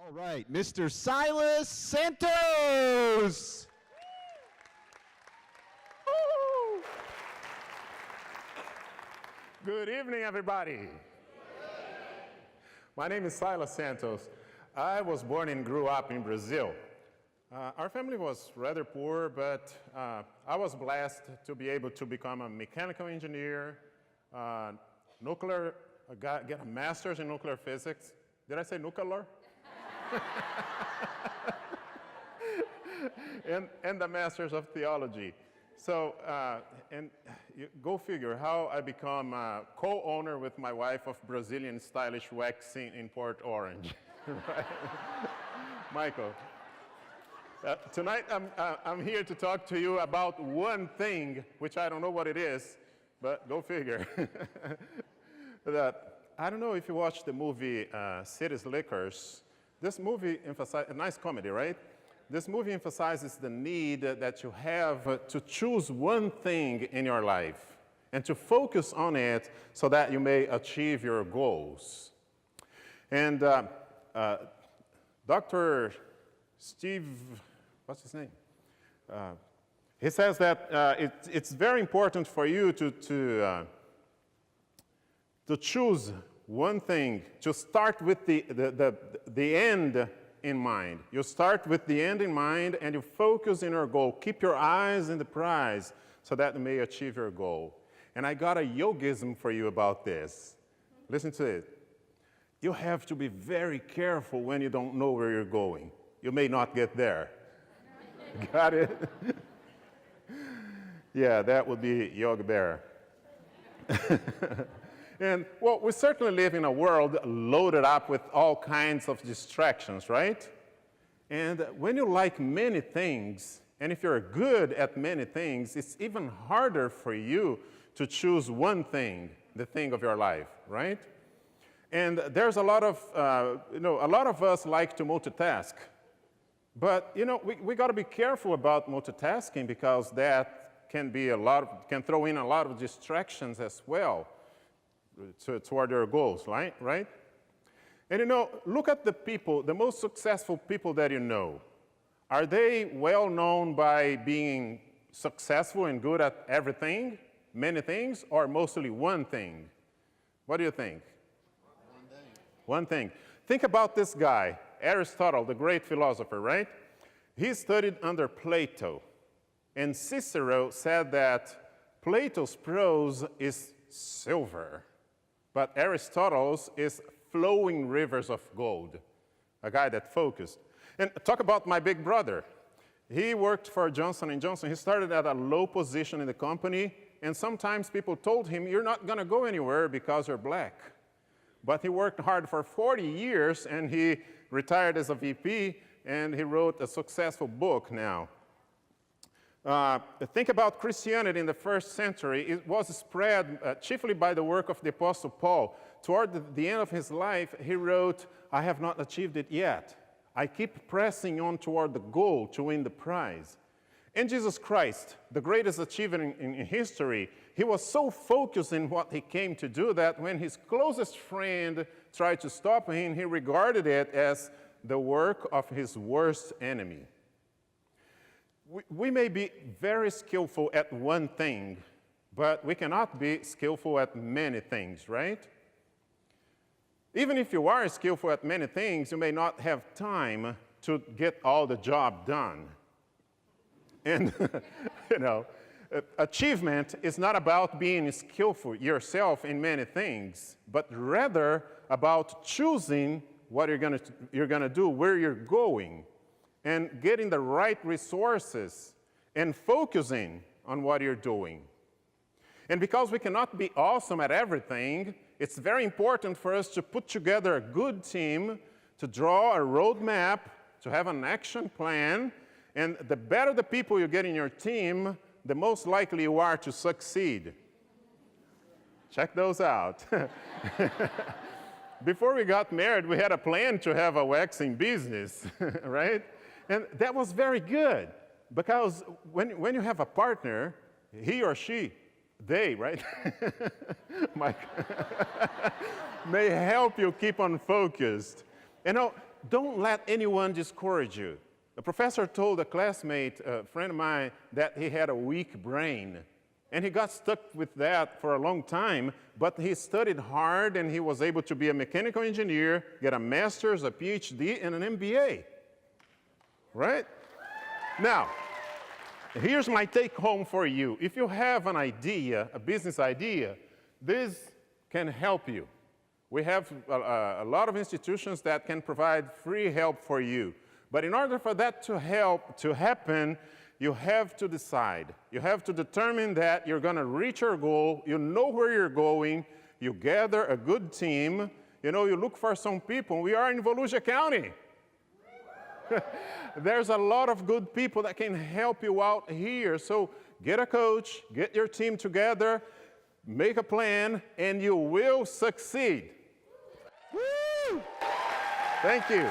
All right, Mr. Silas Santos. Good evening, everybody. My name is Silas Santos. I was born and grew up in Brazil. Our family was rather poor, but I was blessed to be able to become a mechanical engineer, get a master's in nuclear physics. Did I say nuclear? and the master's of theology. So, go figure how I become a co-owner with my wife of Brazilian stylish waxing in Port Orange. Right? Michael. Tonight I'm here to talk to you about one thing, which I don't know what it is, but go figure. I don't know if you watched the movie City Slickers. This movie emphasizes, a nice comedy, right? This movie emphasizes the need that you have to choose one thing in your life and to focus on it so that you may achieve your goals. And Dr. Steve, what's his name? He says that it's very important for you to choose one thing, to start with the end in mind. You start with the end in mind and you focus in your goal. Keep your eyes in the prize so that you may achieve your goal. And I got a yogism for you about this. Listen to it. You have to be very careful when you don't know where you're going. You may not get there. Got it? Yeah, that would be Yogi Bear. And, well, we certainly live in a world loaded up with all kinds of distractions, right? And when you like many things, and if you're good at many things, it's even harder for you to choose one thing, the thing of your life, right? And there's a lot of, a lot of us like to multitask. But, we got to be careful about multitasking because that can throw in a lot of distractions as well. Toward your goals, right? And look at the people, the most successful people that you know. Are they well known by being successful and good at everything, many things, or mostly one thing? What do you think? One thing. Think about this guy, Aristotle, the great philosopher, right? He studied under Plato. And Cicero said that Plato's prose is silver, but Aristotle's is flowing rivers of gold, a guy that focused. And talk about my big brother. He worked for Johnson & Johnson. He started at a low position in the company, and sometimes people told him, you're not going to go anywhere because you're black. But he worked hard for 40 years, and he retired as a VP, and he wrote a successful book now. Think about Christianity in the first century. It was spread chiefly by the work of the Apostle Paul. Toward the end of his life, he wrote, I have not achieved it yet. I keep pressing on toward the goal to win the prize. And Jesus Christ, the greatest achiever in history, he was so focused in what he came to do that when his closest friend tried to stop him, he regarded it as the work of his worst enemy. We may be very skillful at one thing, but we cannot be skillful at many things, right? Even if you are skillful at many things, you may not have time to get all the job done. And, achievement is not about being skillful yourself in many things, but rather about choosing what you're gonna do, where you're going, and getting the right resources and focusing on what you're doing. And because we cannot be awesome at everything, it's very important for us to put together a good team, to draw a roadmap, to have an action plan, and the better the people you get in your team, the most likely you are to succeed. Check those out. Before we got married, we had a plan to have a waxing business, right? And that was very good, because when you have a partner, he or she, they, right? Mike, may help you keep on focused. don't let anyone discourage you. A professor told a classmate, a friend of mine, that he had a weak brain. And he got stuck with that for a long time, but he studied hard and he was able to be a mechanical engineer, get a master's, a PhD, and an MBA. Right? Now, here's my take home for you. If you have an idea, a business idea, this can help you. We have a lot of institutions that can provide free help for you. But in order for that to happen, you have to decide. You have to determine that you're going to reach your goal. You know where you're going. You gather a good team. You know, you look for some people. We are in Volusia County. There's a lot of good people that can help you out here. So get a coach, get your team together, make a plan, and you will succeed. Woo! Thank you.